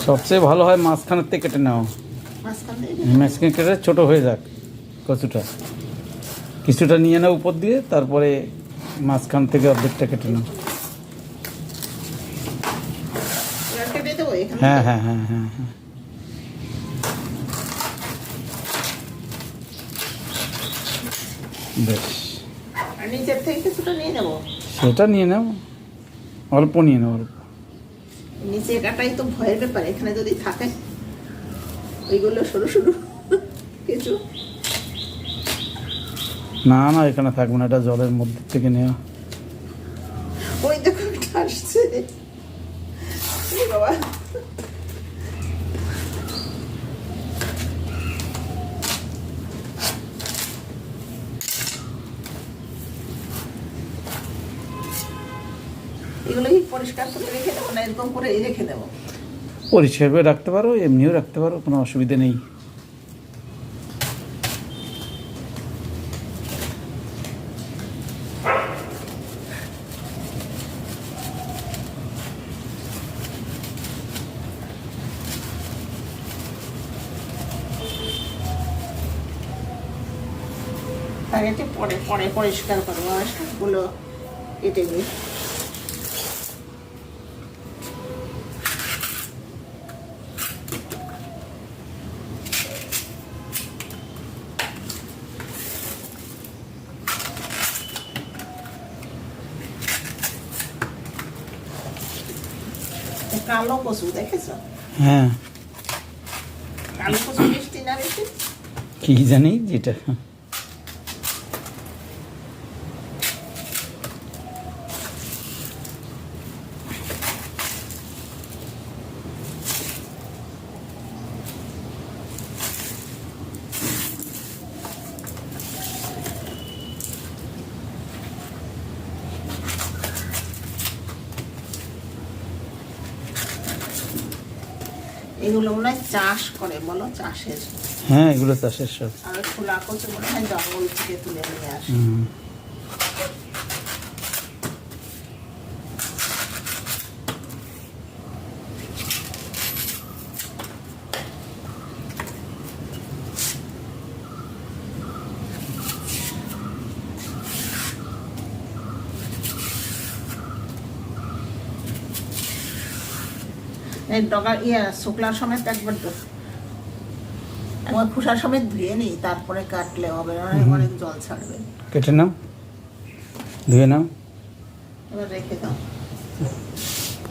সবচেয়ে ভালো হয় মাঝখানের থেকে কেটে নাও, মাঝখানে কেটে ছোটো হয়ে যাক কচুটা, কিছুটা নিয়ে নাও উপর দিয়ে, তারপরে মাঝখান থেকে অর্ধেকটা কেটে নাও। হ্যাঁ হ্যাঁ হ্যাঁ হ্যাঁ হ্যাঁ, বেশ। নিচের থেকে কিছুটা নিয়ে নেবো, সেটা নিয়ে নাও, অল্প নিয়ে নাও, অল্প। নিচে কাটাই তো ভয়ের ব্যাপার, এখানে যদি থাকে ওইগুলো সরু সরু কিছু। না না, এখানে থাকবে না, এটা জলের মধ্যে থেকে নেওয়া। ওই দেখো আসছে বাবা, এগুলো কি পরিষ্কার করে রেখে দেবো না এরকম করে রেখে দেবো? পরিষ্কার করে রাখতে পারো, এমনিও রাখতে পারো, কোনো অসুবিধা নেই। আর এটি পরে পরে পরিষ্কার করবো, আর সবগুলো কেটে নিই। কালো কচু দেখেছো? হ্যাঁ, কালো কচু মিষ্টি না বেশি? কি জানি যেটা। এগুলো মনে হয় চাষ করে, বলো চাষের। হ্যাঁ, এগুলো চাষের সব। আর খোলা কচু মনে হয় জঙ্গল থেকে তুলে নিয়ে আসে। এই ডগা শুকলার সমেত একবার খোসার সমেত ধুয়ে নিই, তারপরে কাটলে হবে, অনেক জল ছাড়বে। কেটে নাও, ধুয়ে নাও, এবার রেখে দাও।